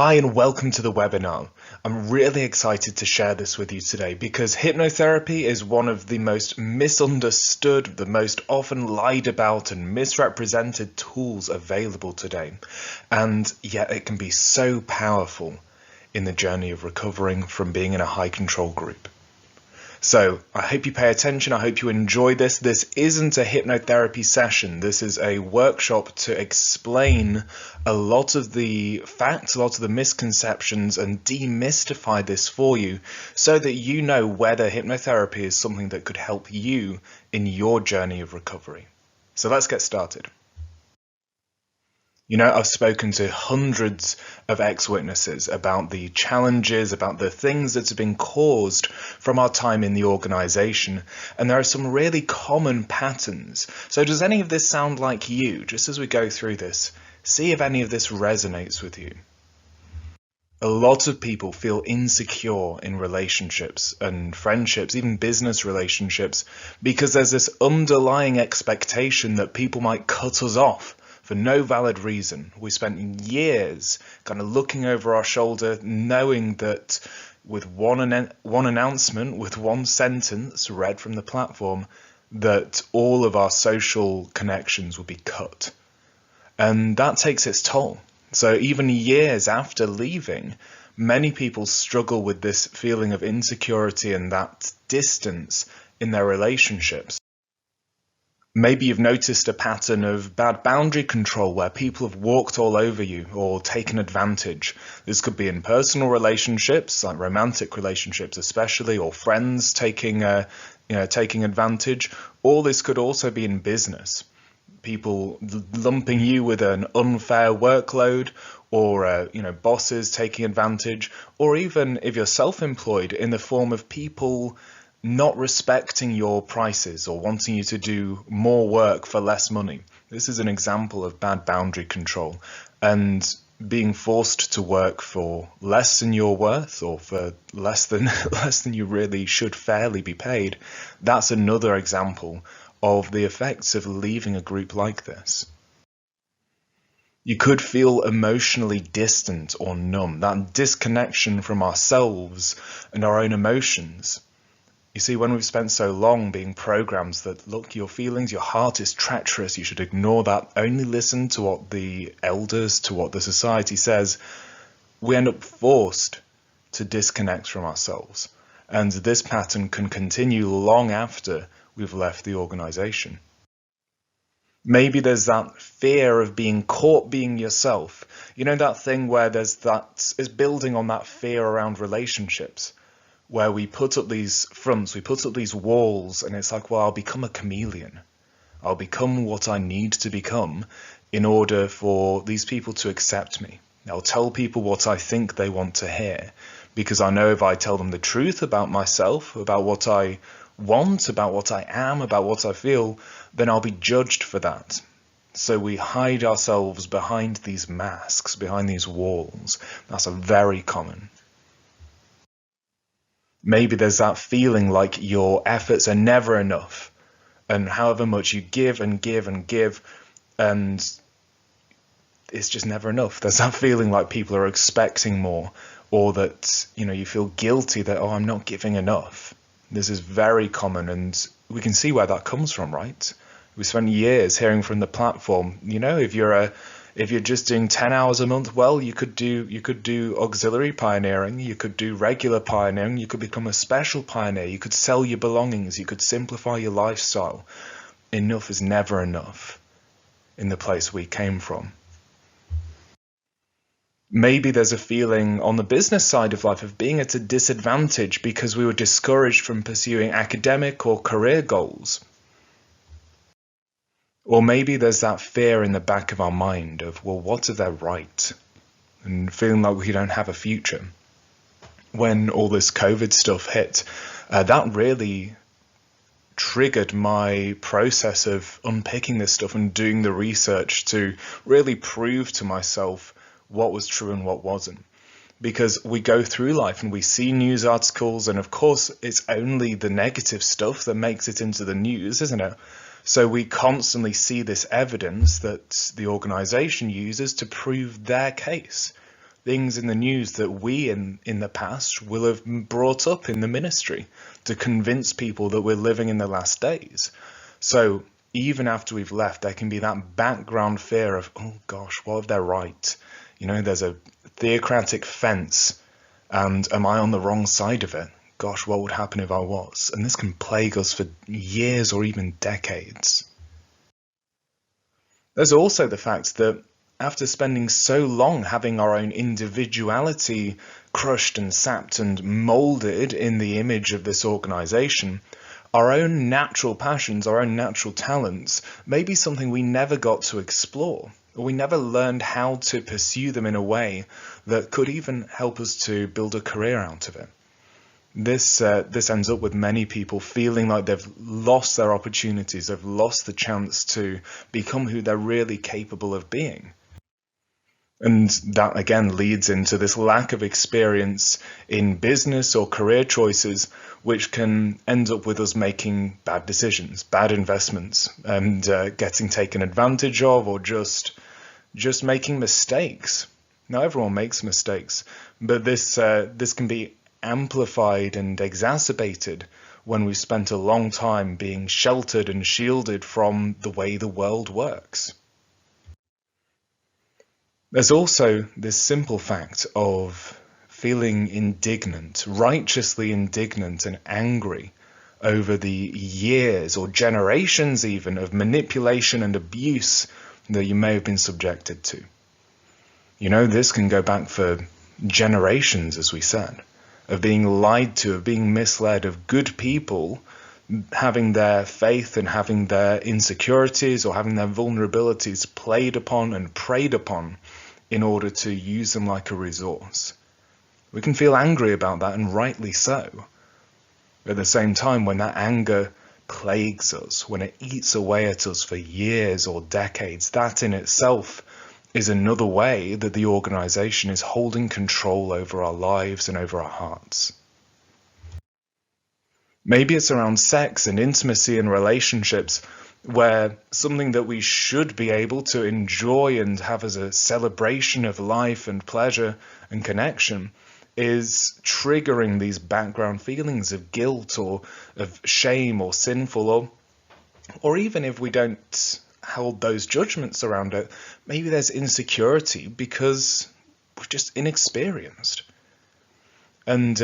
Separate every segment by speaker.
Speaker 1: Hi and welcome to the webinar. I'm really excited to share this with you today because hypnotherapy is one of the most misunderstood, the most often lied about and misrepresented tools available today. And yet it can be so powerful in the journey of recovering from being in a high control group. So I hope you pay attention. I hope you enjoy this. This isn't a hypnotherapy session. This is a workshop to explain a lot of the facts, a lot of the misconceptions, and demystify this for you so that you know whether hypnotherapy is something that could help you in your journey of recovery. So let's get started. You know, I've spoken to hundreds of ex-witnesses about the challenges, about the things that have been caused from our time in the organization, and there are some really common patterns. So does any of this sound like you? Just as we go through this, see if any of this resonates with you. A lot of people feel insecure in relationships and friendships, even business relationships, because there's this underlying expectation that people might cut us off for no valid reason. We spent years kind of looking over our shoulder, knowing that with one announcement, with one sentence read from the platform, that all of our social connections would be cut. And that takes its toll. So even years after leaving, many people struggle with this feeling of insecurity and that distance in their relationships. Maybe you've noticed a pattern of bad boundary control where people have walked all over you or taken advantage. This could be in personal relationships, like romantic relationships especially, or friends taking advantage. Or this could also be in business. People lumping you with an unfair workload, or bosses taking advantage, or even if you're self-employed, in the form of people not respecting your prices or wanting you to do more work for less money. This is an example of bad boundary control, and being forced to work for less than your worth or for less than you really should fairly be paid. That's another example of the effects of leaving a group like this. You could feel emotionally distant or numb, that disconnection from ourselves and our own emotions. You see, when we've spent so long being programmed that, look, your feelings, your heart is treacherous, you should ignore that, only listen to what the elders, to what the society says, we end up forced to disconnect from ourselves. And this pattern can continue long after we've left the organization. Maybe there's that fear of being caught being yourself. You know, that thing where is building on that fear around relationships, where we put up these fronts, we put up these walls, and it's like, well, I'll become a chameleon. I'll become what I need to become in order for these people to accept me. I'll tell people what I think they want to hear, because I know if I tell them the truth about myself, about what I want, about what I am, about what I feel, then I'll be judged for that. So we hide ourselves behind these masks, behind these walls. That's a very common. Maybe there's that feeling like your efforts are never enough, and however much you give and give and give, and it's just never enough. There's that feeling like people are expecting more, or that, you feel guilty that, oh, I'm not giving enough. This is very common, and we can see where that comes from, right? We spent years hearing from the platform, if you're just doing 10 hours a month, well, you could do auxiliary pioneering, you could do regular pioneering, you could become a special pioneer, you could sell your belongings, you could simplify your lifestyle. Enough is never enough in the place we came from. Maybe there's a feeling on the business side of life of being at a disadvantage because we were discouraged from pursuing academic or career goals. Or maybe there's that fear in the back of our mind of, well, what if they're right? And feeling like we don't have a future. When all this COVID stuff hit, that really triggered my process of unpicking this stuff and doing the research to really prove to myself what was true and what wasn't. Because we go through life and we see news articles, and of course it's only the negative stuff that makes it into the news, isn't it? So we constantly see this evidence that the organization uses to prove their case. things in the news that we in the past will have brought up in the ministry to convince people that we're living in the last days. So even after we've left, there can be that background fear of, oh gosh, what if they're right? You know, there's a theocratic fence, and am I on the wrong side of it? Gosh, what would happen if I was? And this can plague us for years or even decades. There's also the fact that after spending so long having our own individuality crushed and sapped and molded in the image of this organization, our own natural passions, our own natural talents may be something we never got to explore, or we never learned how to pursue them in a way that could even help us to build a career out of it. This ends up with many people feeling like they've lost their opportunities, they've lost the chance to become who they're really capable of being. And that again leads into this lack of experience in business or career choices, which can end up with us making bad decisions, bad investments, and getting taken advantage of, or just making mistakes. Now, everyone makes mistakes, but this can be amplified and exacerbated when we spent a long time being sheltered and shielded from the way the world works. There's also this simple fact of feeling indignant, righteously indignant and angry over the years or generations even of manipulation and abuse that you may have been subjected to. You know, this can go back for generations, as we said, of being lied to, of being misled, of good people having their faith and having their insecurities or having their vulnerabilities played upon and preyed upon in order to use them like a resource. We can feel angry about that, and rightly so. At the same time, when that anger plagues us, when it eats away at us for years or decades, that in itself is another way that the organization is holding control over our lives and over our hearts. Maybe it's around sex and intimacy and relationships, where something that we should be able to enjoy and have as a celebration of life and pleasure and connection is triggering these background feelings of guilt or of shame or sinful, or even if we don't hold those judgments around it, maybe there's insecurity because we're just inexperienced and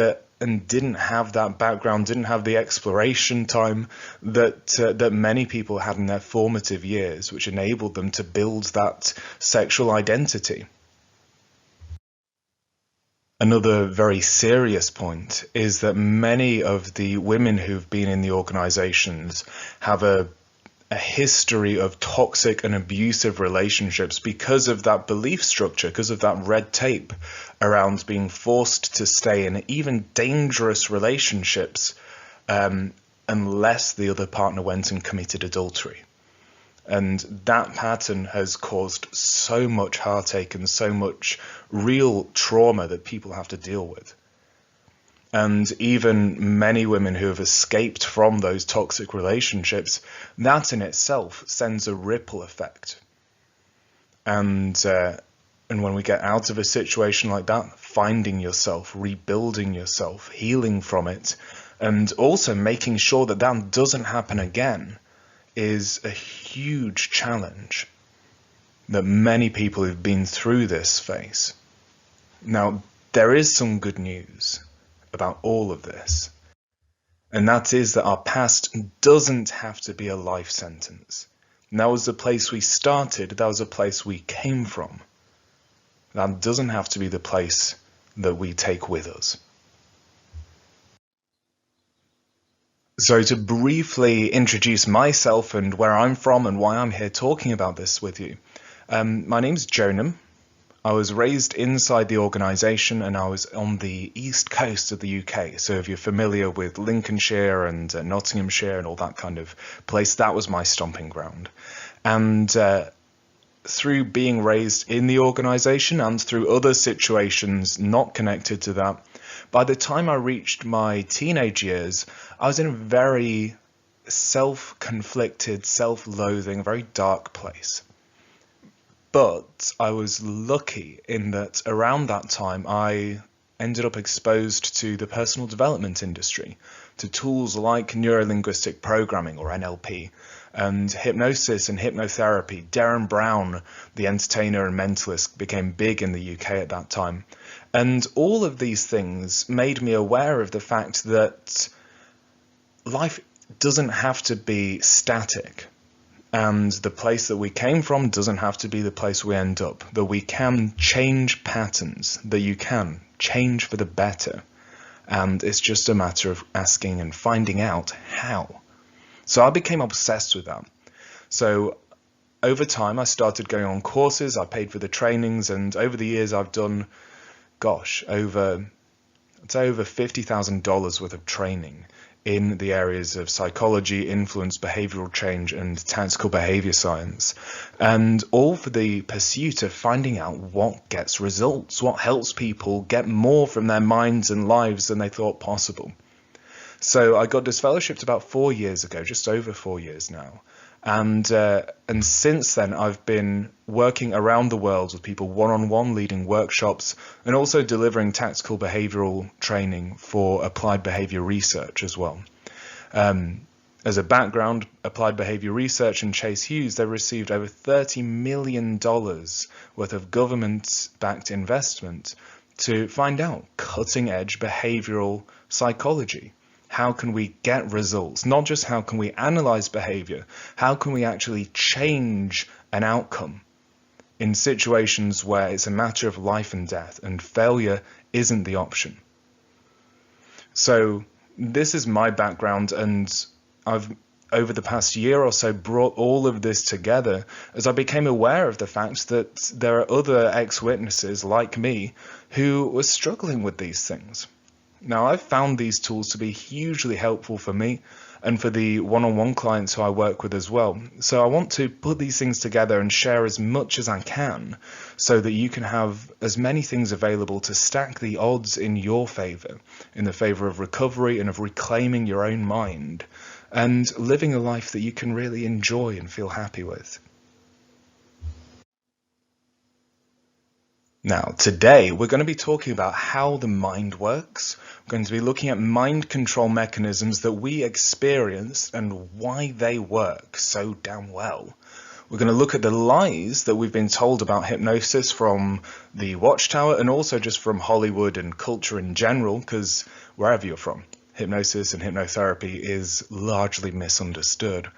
Speaker 1: didn't have that background, didn't have the exploration time that many people had in their formative years, which enabled them to build that sexual identity. Another very serious point is that many of the women who've been in the organizations have a history of toxic and abusive relationships because of that belief structure, because of that red tape around being forced to stay in even dangerous relationships unless the other partner went and committed adultery. And that pattern has caused so much heartache and so much real trauma that people have to deal with. And even many women who have escaped from those toxic relationships, that in itself sends a ripple effect. And when we get out of a situation like that, finding yourself, rebuilding yourself, healing from it, and also making sure that that doesn't happen again is a huge challenge that many people who've been through this face. Now, there is some good news about all of this, and that is that our past doesn't have to be a life sentence. And that was the place we started, that was the place we came from. That doesn't have to be the place that we take with us. So to briefly introduce myself and where I'm from and why I'm here talking about this with you. My name's Jonam. I was raised inside the organisation and I was on the east coast of the UK. So if you're familiar with Lincolnshire and Nottinghamshire and all that kind of place, that was my stomping ground. And through being raised in the organisation and through other situations not connected to that, by the time I reached my teenage years, I was in a very self-conflicted, self-loathing, very dark place. But I was lucky in that around that time I ended up exposed to the personal development industry, to tools like neuro-linguistic programming, or NLP, and hypnosis and hypnotherapy. Darren Brown, the entertainer and mentalist, became big in the UK at that time. And all of these things made me aware of the fact that life doesn't have to be static. And the place that we came from doesn't have to be the place we end up. That we can change patterns, that you can change for the better. And it's just a matter of asking and finding out how. So I became obsessed with that. So over time, I started going on courses, I paid for the trainings, and over the years I've done, over $50,000 worth of training in the areas of psychology, influence, behavioral change, and tactical behavior science. And all for the pursuit of finding out what gets results, what helps people get more from their minds and lives than they thought possible. So I got disfellowshipped about 4 years ago, just over 4 years now. And since then, I've been working around the world with people one-on-one, leading workshops, and also delivering tactical behavioral training for applied behavior research as well. As a background, applied behavior research and Chase Hughes, they received over $30 million worth of government-backed investment to find out cutting-edge behavioral psychology. How can we get results? Not just how can we analyze behavior, how can we actually change an outcome in situations where it's a matter of life and death and failure isn't the option. So this is my background, and I've over the past year or so brought all of this together as I became aware of the fact that there are other ex-witnesses like me who were struggling with these things. Now, I've found these tools to be hugely helpful for me and for the one-on-one clients who I work with as well. So I want to put these things together and share as much as I can so that you can have as many things available to stack the odds in your favor, in the favor of recovery and of reclaiming your own mind and living a life that you can really enjoy and feel happy with. Now, today we're going to be talking about how the mind works. We're going to be looking at mind control mechanisms that we experience and why they work so damn well. We're going to look at the lies that we've been told about hypnosis from the Watchtower and also just from Hollywood and culture in general, because wherever you're from, hypnosis and hypnotherapy is largely misunderstood.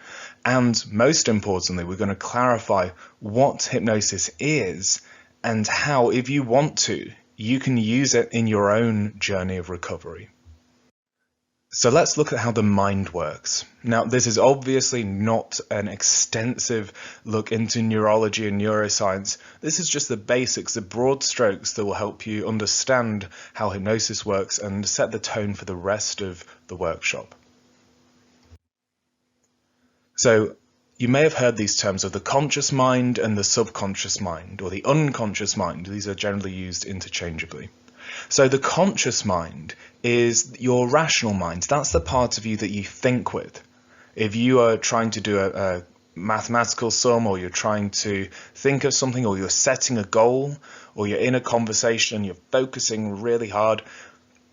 Speaker 1: And most importantly, we're going to clarify what hypnosis is and how, if you want to, you can use it in your own journey of recovery. So let's look at how the mind works. Now, this is obviously not an extensive look into neurology and neuroscience. This is just the basics, the broad strokes that will help you understand how hypnosis works and set the tone for the rest of the workshop. So, you may have heard these terms of the conscious mind and the subconscious mind, or the unconscious mind. These are generally used interchangeably. So the conscious mind is your rational mind. That's the part of you that you think with. If you are trying to do a mathematical sum, or you're trying to think of something, or you're setting a goal, or you're in a conversation and you're focusing really hard,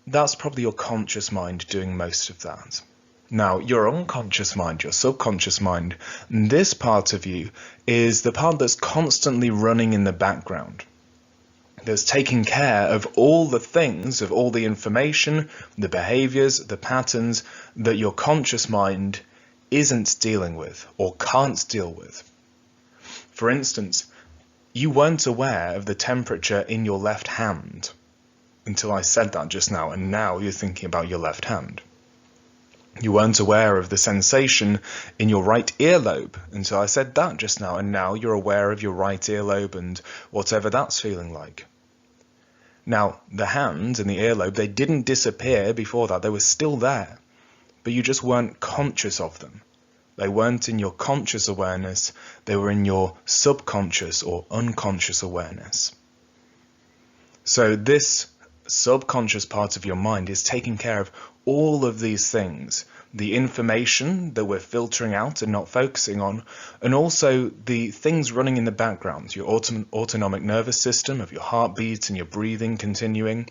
Speaker 1: that's probably your conscious mind doing most of that. Now, your unconscious mind, your subconscious mind, this part of you is the part that's constantly running in the background. That's taking care of all the things, of all the information, the behaviors, the patterns that your conscious mind isn't dealing with or can't deal with. For instance, you weren't aware of the temperature in your left hand until I said that just now, and now you're thinking about your left hand. You weren't aware of the sensation in your right earlobe until I said that just now, and now you're aware of your right earlobe and whatever that's feeling like. Now, the hand and the earlobe, they didn't disappear before that. They were still there, but you just weren't conscious of them. They weren't in your conscious awareness. They were in your subconscious or unconscious awareness. So this subconscious part of your mind is taking care of all of these things, the information that we're filtering out and not focusing on, and also the things running in the background, your autonomic nervous system of your heartbeat and your breathing continuing,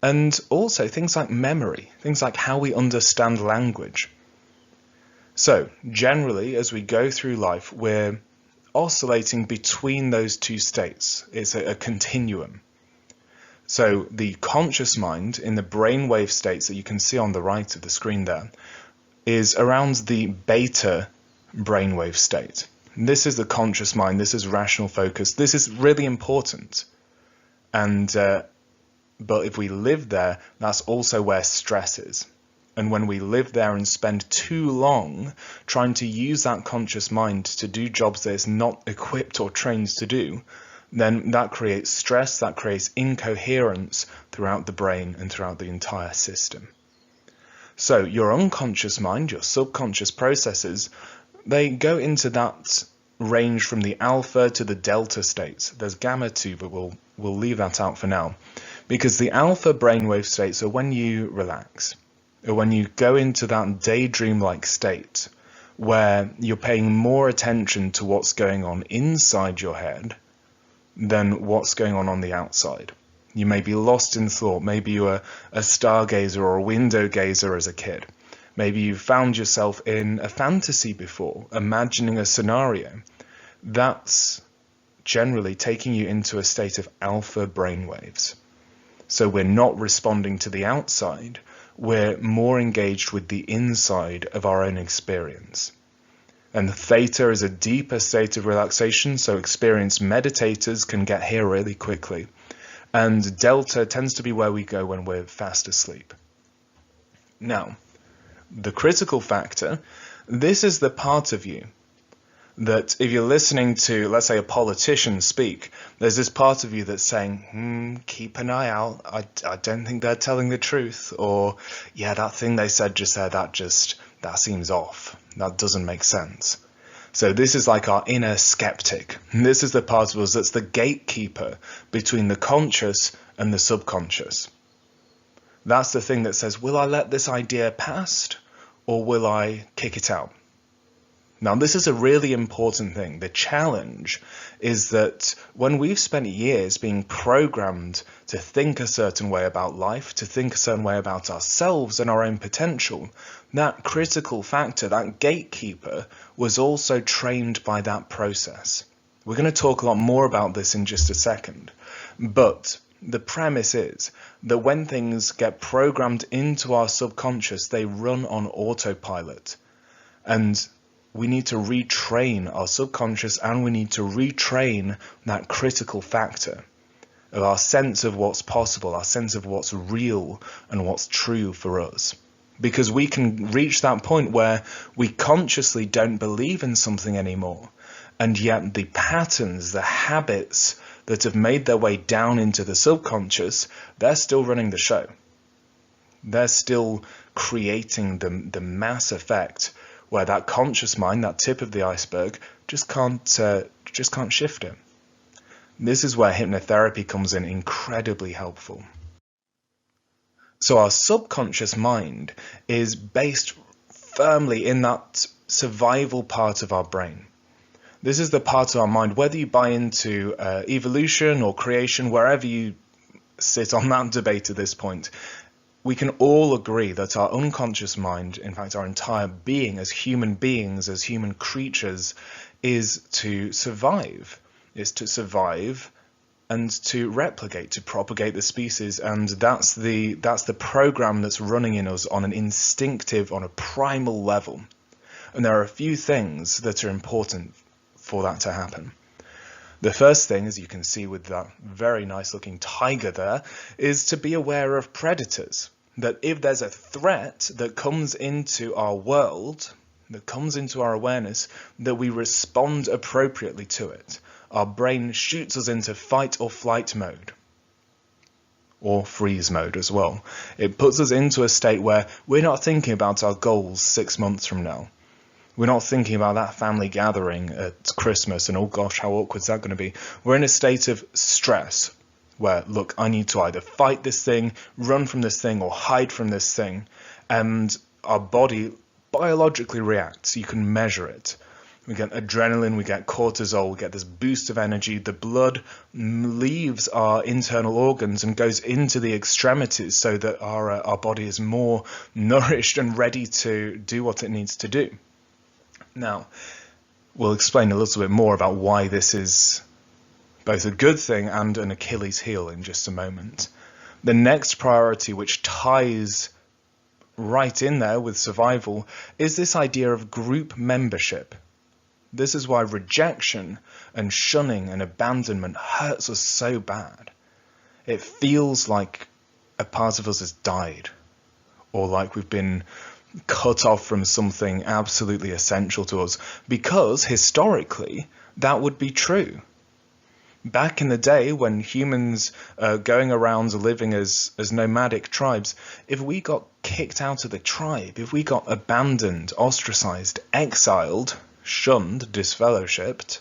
Speaker 1: and also things like memory, things like how we understand language. So generally, as we go through life, we're oscillating between those two states. It's a continuum. So the conscious mind in the brainwave states that you can see on the right of the screen there is around the beta brainwave state. This is the conscious mind. This is rational focus. This is really important. But if we live there, that's also where stress is. And when we live there and spend too long trying to use that conscious mind to do jobs that it's not equipped or trained to do, then that creates stress, that creates incoherence throughout the brain and throughout the entire system. So your unconscious mind, your subconscious processes, they go into that range from the alpha to the delta states. There's gamma too, but we'll leave that out for now. Because the alpha brainwave states are when you relax, or when you go into that daydream-like state where you're paying more attention to what's going on inside your head than what's going on the outside. You may be lost in thought. Maybe you were a stargazer or a window gazer as a kid. Maybe you found yourself in a fantasy before, imagining a scenario. That's generally taking you into a state of alpha brainwaves. So we're not responding to the outside, we're more engaged with the inside of our own experience. And theta is a deeper state of relaxation, so experienced meditators can get here really quickly. And delta tends to be where we go when we're fast asleep. Now, the critical factor, this is the part of you that if you're listening to, let's say, a politician speak, there's this part of you that's saying, keep an eye out, I don't think they're telling the truth, or yeah, that thing they said just there, that seems off, that doesn't make sense. So this is like our inner skeptic. This is the part of us that's the gatekeeper between the conscious and the subconscious. That's the thing that says, will I let this idea pass, or will I kick it out? Now, this is a really important thing. The challenge is that when we've spent years being programmed to think a certain way about life, to think a certain way about ourselves and our own potential, that critical factor, that gatekeeper, was also trained by that process. We're going to talk a lot more about this in just a second. But the premise is that when things get programmed into our subconscious, they run on autopilot. And we need to retrain our subconscious, and we need to retrain that critical factor of our sense of what's possible, our sense of what's real and what's true for us. Because we can reach that point where we consciously don't believe in something anymore, and yet the patterns, the habits that have made their way down into the subconscious, they're still running the show. They're still creating the mass effect where that conscious mind, that tip of the iceberg, just can't shift it. This is where hypnotherapy comes in incredibly helpful. So our subconscious mind is based firmly in that survival part of our brain. This is the part of our mind, whether you buy into evolution or creation, wherever you sit on that debate at this point, we can all agree that our unconscious mind, in fact our entire being as human beings, as human creatures, is to survive. It's to survive and to replicate, to propagate the species, and that's the program that's running in us on an instinctive, on a primal level. And there are a few things that are important for that to happen. The first thing, as you can see with that very nice looking tiger there, is to be aware of predators. That if there's a threat that comes into our world, that comes into our awareness, that we respond appropriately to it. Our brain shoots us into fight or flight mode, or freeze mode as well. It puts us into a state where we're not thinking about our goals 6 months from now. We're not thinking about that family gathering at Christmas and, oh gosh, how awkward is that going to be? We're in a state of stress where, look, I need to either fight this thing, run from this thing, or hide from this thing. and our body biologically reacts. You can measure it. We get adrenaline, we get cortisol, we get this boost of energy. The blood leaves our internal organs and goes into the extremities so that our body is more nourished and ready to do what it needs to do. Now, we'll explain a little bit more about why this is both a good thing and an Achilles heel in just a moment. The next priority, which ties right in there with survival, is this idea of group membership. This is why rejection and shunning and abandonment hurts us so bad. It feels like a part of us has died, or like we've been cut off from something absolutely essential to us, because historically that would be true. Back in the day when humans going around living as nomadic tribes, if we got kicked out of the tribe, if we got abandoned, ostracized, exiled, shunned, disfellowshipped,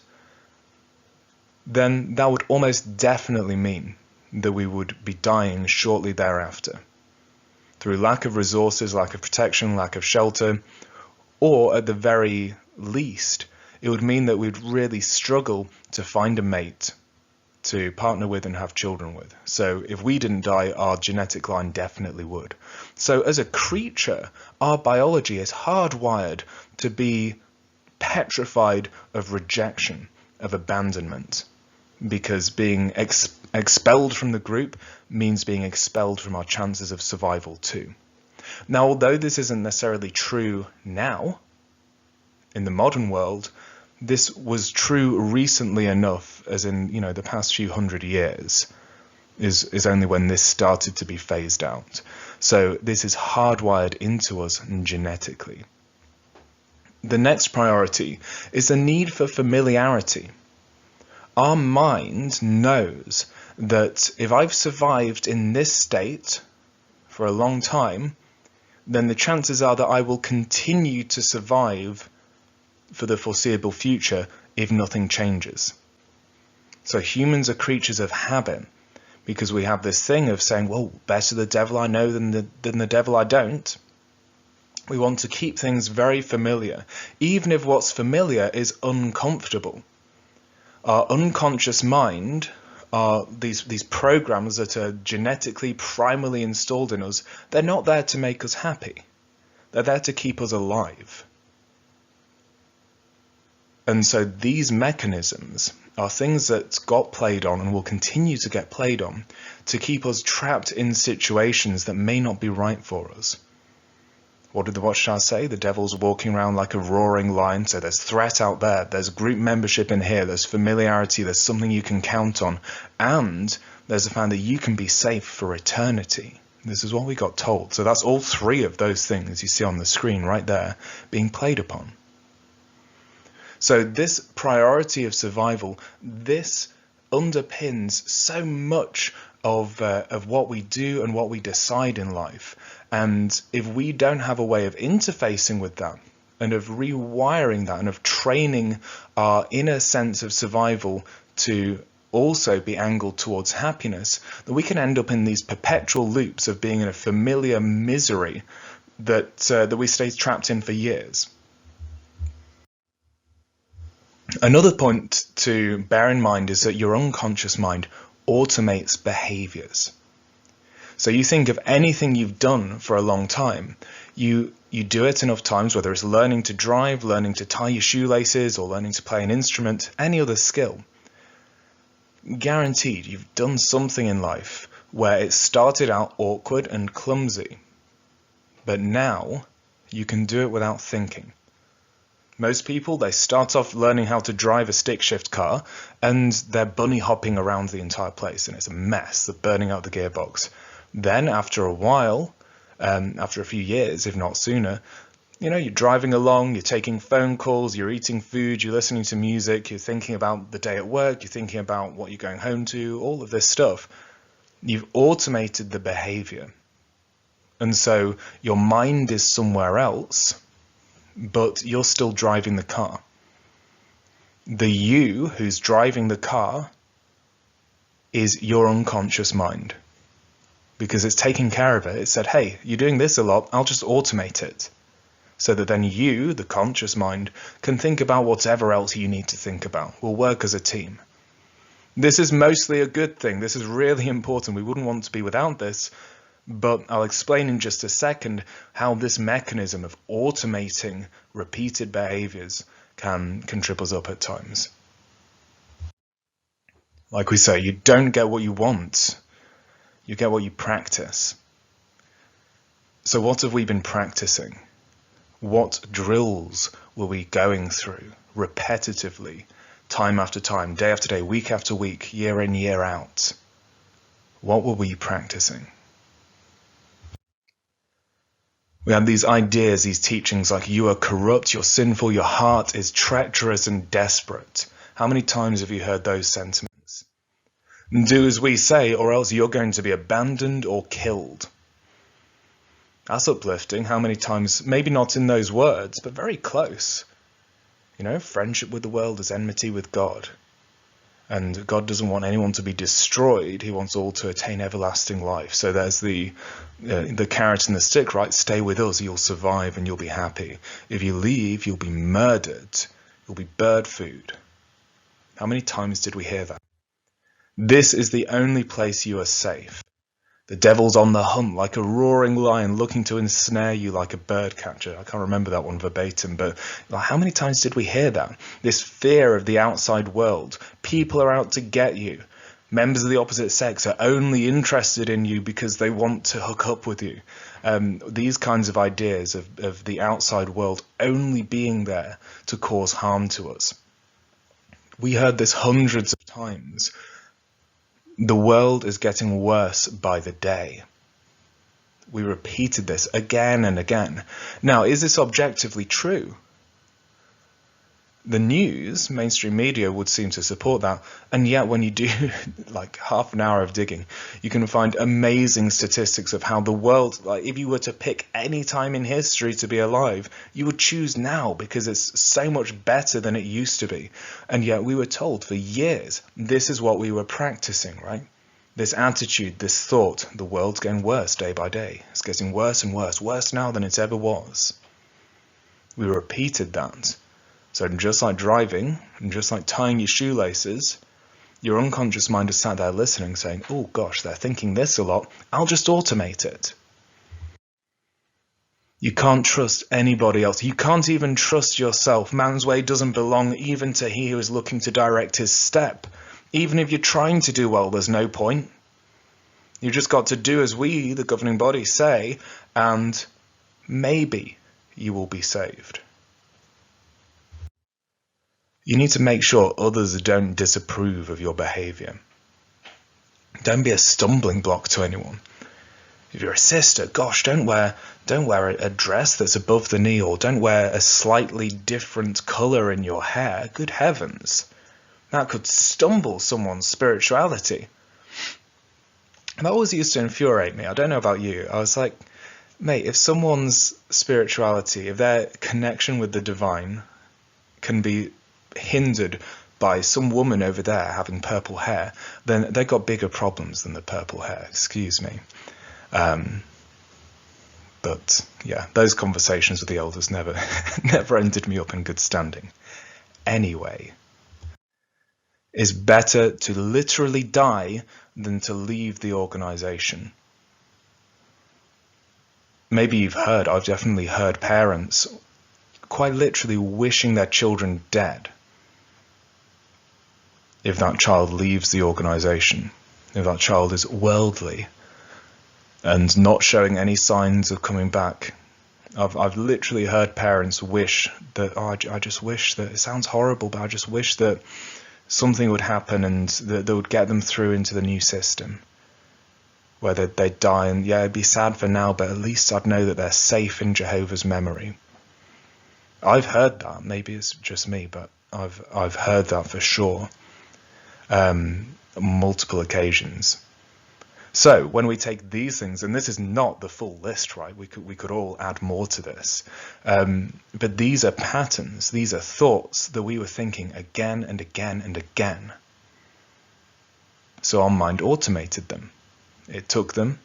Speaker 1: then that would almost definitely mean that we would be dying shortly thereafter, through lack of resources, lack of protection, lack of shelter, or at the very least, it would mean that we'd really struggle to find a mate to partner with and have children with. So if we didn't die, our genetic line definitely would. So as a creature, our biology is hardwired to be petrified of rejection, of abandonment, because being expelled from the group means being expelled from our chances of survival too. Now, although this isn't necessarily true now, in the modern world, this was true recently enough, as in, the past few hundred years is only when this started to be phased out. So this is hardwired into us genetically. The next priority is the need for familiarity. Our mind knows that if I've survived in this state for a long time, then the chances are that I will continue to survive for the foreseeable future if nothing changes. So humans are creatures of habit, because we have this thing of saying, well, better the devil I know than the devil I don't. We want to keep things very familiar, even if what's familiar is uncomfortable. Our unconscious mind are these programs that are genetically, primarily installed in us. They're not there to make us happy. They're there to keep us alive. And so these mechanisms are things that got played on and will continue to get played on to keep us trapped in situations that may not be right for us. What did the Watchtower say? The devil's walking around like a roaring lion. So there's threat out there. There's group membership in here. There's familiarity. There's something you can count on. And there's the fact that you can be safe for eternity. This is what we got told. So that's all three of those things you see on the screen right there being played upon. So this priority of survival, this underpins so much of what we do and what we decide in life. And if we don't have a way of interfacing with that and of rewiring that and of training our inner sense of survival to also be angled towards happiness, then we can end up in these perpetual loops of being in a familiar misery that we stay trapped in for years. Another point to bear in mind is that your unconscious mind automates behaviors. So you think of anything you've done for a long time, you do it enough times, whether it's learning to drive, learning to tie your shoelaces, or learning to play an instrument, any other skill. Guaranteed, you've done something in life where it started out awkward and clumsy, but now you can do it without thinking. Most people, they start off learning how to drive a stick shift car and they're bunny hopping around the entire place and it's a mess. They're burning out the gearbox. Then after a while, after a few years, if not sooner, you're driving along, you're taking phone calls, you're eating food, you're listening to music, you're thinking about the day at work, you're thinking about what you're going home to, all of this stuff. You've automated the behavior. And so your mind is somewhere else, but you're still driving the car. The you who's driving the car is your unconscious mind. because it's taking care of it. It said, hey, you're doing this a lot, I'll just automate it. So that then you, the conscious mind, can think about whatever else you need to think about. We'll work as a team. This is mostly a good thing. This is really important. We wouldn't want to be without this, but I'll explain in just a second how this mechanism of automating repeated behaviors can trip us up at times. Like we say, you don't get what you want. You get what you practice. So what have we been practicing? What drills were we going through repetitively, time after time, day after day, week after week, year in, year out? What were we practicing? We had these ideas, these teachings like you are corrupt, you're sinful, your heart is treacherous and desperate. How many times have you heard those sentiments? Do as we say, or else you're going to be abandoned or killed. That's uplifting. How many times, maybe not in those words, but very close. You know, friendship with the world is enmity with God. And God doesn't want anyone to be destroyed. He wants all to attain everlasting life. So there's the carrot and the stick, right? Stay with us, you'll survive and you'll be happy. If you leave, you'll be murdered. You'll be bird food. How many times did we hear that? This is the only place you are safe. The devil's on the hunt like a roaring lion looking to ensnare you like a bird catcher. I can't remember that one verbatim, but how many times did we hear that? This fear of the outside world. People are out to get you. Members of the opposite sex are only interested in you because they want to hook up with you. These kinds of ideas of the outside world only being there to cause harm to us. We heard this hundreds of times. The world is getting worse by the day. We repeated this again and again. Now, is this objectively true? The news, mainstream media, would seem to support that. And yet when you do like half an hour of digging, you can find amazing statistics of how the world, like if you were to pick any time in history to be alive, you would choose now because it's so much better than it used to be. And yet we were told for years, this is what we were practicing, right? This attitude, this thought, the world's getting worse day by day. It's getting worse and worse, worse now than it ever was. We repeated that. So just like driving, and just like tying your shoelaces, your unconscious mind is sat there listening, saying, oh gosh, they're thinking this a lot, I'll just automate it. You can't trust anybody else. You can't even trust yourself. Man's way doesn't belong even to he who is looking to direct his step. Even if you're trying to do well, there's no point. You've just got to do as we, the governing body, say, and maybe you will be saved. You need to make sure others don't disapprove of your behavior. Don't be a stumbling block to anyone. If you're a sister, gosh, don't wear a dress that's above the knee, or don't wear a slightly different color in your hair. Good heavens. That could stumble someone's spirituality. And that always used to infuriate me. I don't know about you. I was like, mate, if someone's spirituality, if their connection with the divine can be hindered by some woman over there having purple hair, then they've got bigger problems than the purple hair, excuse me. But yeah, those conversations with the elders never ended me up in good standing. Anyway, it's better to literally die than to leave the organization. Maybe you've heard, I've definitely heard parents quite literally wishing their children dead if that child leaves the organization, if that child is worldly and not showing any signs of coming back. I've literally heard parents wish that, oh, I just wish that, it sounds horrible, but I just wish that something would happen and that would get them through into the new system, where they'd die, and yeah, it'd be sad for now, but at least I'd know that they're safe in Jehovah's memory. I've heard that. Maybe it's just me, but I've heard that for sure. Multiple occasions. So when we take these things, and this is not the full list, right? We could all add more to this. But these are patterns, these are thoughts that we were thinking again and again and again. So our mind automated them. It took them,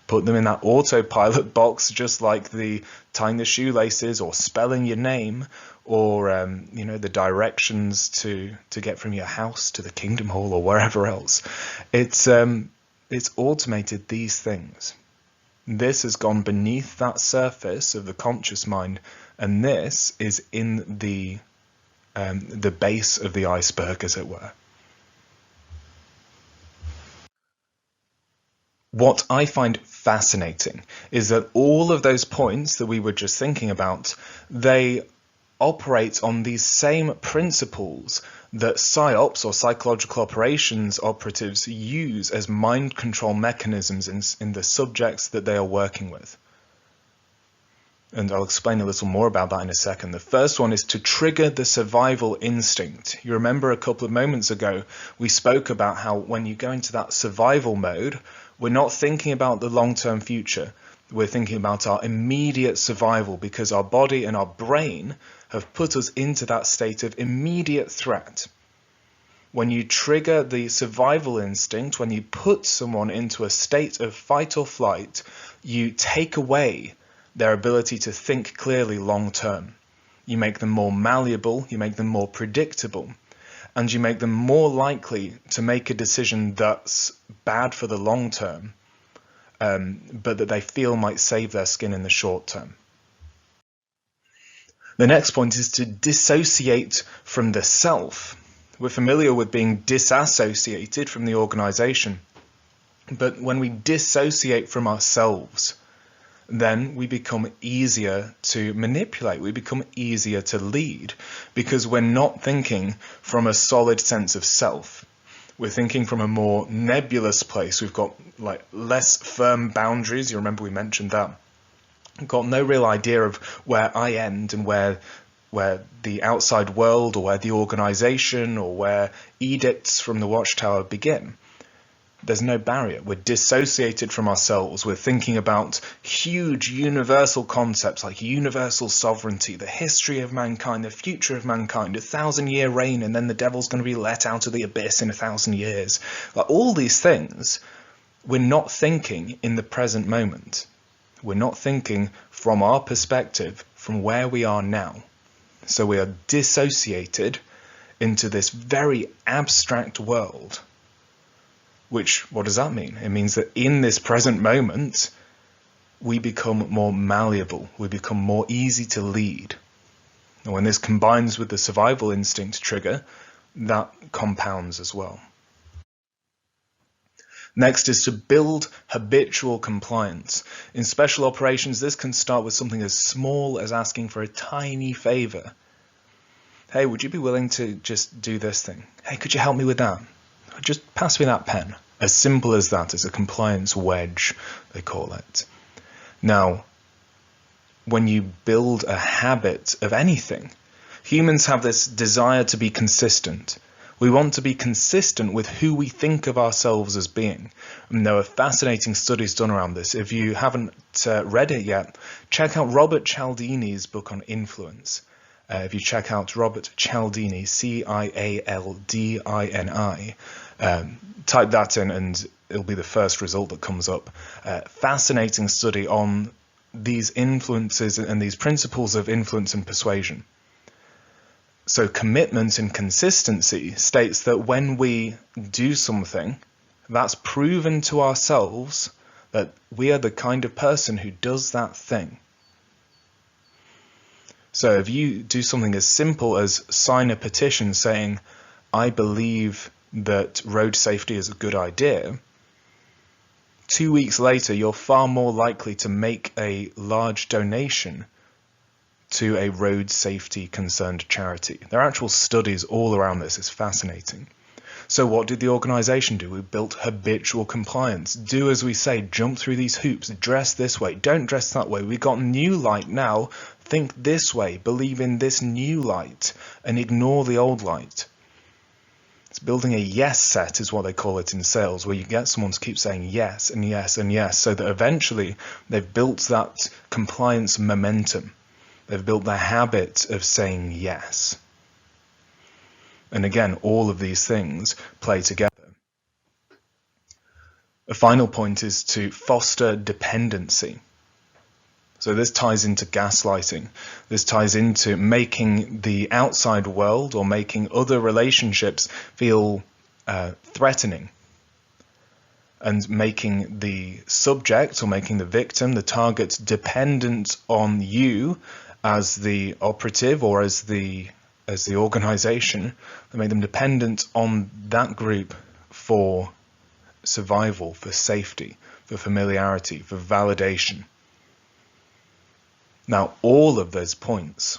Speaker 1: Put them in that autopilot box, just like the tying the shoelaces or spelling your name, or the directions to get from your house to the Kingdom Hall or wherever else. It's automated these things. This has gone beneath that surface of the conscious mind, and this is in the base of the iceberg, as it were. What I find fascinating is that all of those points that we were just thinking about, they operate on these same principles that PSYOPs, or psychological operations operatives, use as mind control mechanisms in the subjects that they are working with. And I'll explain a little more about that in a second. The first one is to trigger the survival instinct. You remember a couple of moments ago, we spoke about how when you go into that survival mode, we're not thinking about the long-term future. We're thinking about our immediate survival, because our body and our brain have put us into that state of immediate threat. When you trigger the survival instinct, when you put someone into a state of fight or flight, you take away their ability to think clearly long term. You make them more malleable, you make them more predictable, and you make them more likely to make a decision that's bad for the long term, but that they feel might save their skin in the short term. The next point is to dissociate from the self. We're familiar with being disassociated from the organization, but when we dissociate from ourselves, then we become easier to manipulate, we become easier to lead, because we're not thinking from a solid sense of self. We're thinking from a more nebulous place. We've got like less firm boundaries. You remember we mentioned that. We've got no real idea of where I end and where the outside world, or where the organization, or where edicts from the Watchtower begin. There's no barrier. We're dissociated from ourselves. We're thinking about huge universal concepts like universal sovereignty, the history of mankind, the future of mankind, 1,000-year reign, and then the devil's going to be let out of the abyss in 1,000 years. Like all these things, we're not thinking in the present moment. We're not thinking from our perspective, from where we are now. So we are dissociated into this very abstract world. Which, what does that mean? It means that in this present moment, we become more malleable, we become more easy to lead. And when this combines with the survival instinct trigger, that compounds as well. Next is to build habitual compliance. In special operations, this can start with something as small as asking for a tiny favor. Hey, would you be willing to just do this thing? Hey, could you help me with that? Just pass me that pen. As simple as that, as a compliance wedge, they call it. Now, when you build a habit of anything, humans have this desire to be consistent. We want to be consistent with who we think of ourselves as being. And there are fascinating studies done around this. If you haven't read it yet, check out Robert Cialdini's book on influence. If you check out Robert Cialdini, Cialdini, type that in and it'll be the first result that comes up. Fascinating study on these influences and these principles of influence and persuasion. So commitment and consistency states that when we do something, that's proven to ourselves that we are the kind of person who does that thing. So if you do something as simple as sign a petition saying, I believe that road safety is a good idea, 2 weeks later, you're far more likely to make a large donation to a road safety concerned charity. There are actual studies all around this. It's fascinating. So what did the organization do? We built habitual compliance. Do as we say, jump through these hoops, dress this way, don't dress that way. We got new light now. Think this way, believe in this new light, and ignore the old light. It's building a yes set is what they call it in sales, where you get someone to keep saying yes and yes and yes, so that eventually they've built that compliance momentum. They've built the habit of saying yes. And again, all of these things play together. A final point is to foster dependency. So this ties into gaslighting. This ties into making the outside world or making other relationships feel threatening, and making the subject or making the victim, the target, dependent on you as the operative or as the organization. They make them dependent on that group for survival, for safety, for familiarity, for validation. Now, all of those points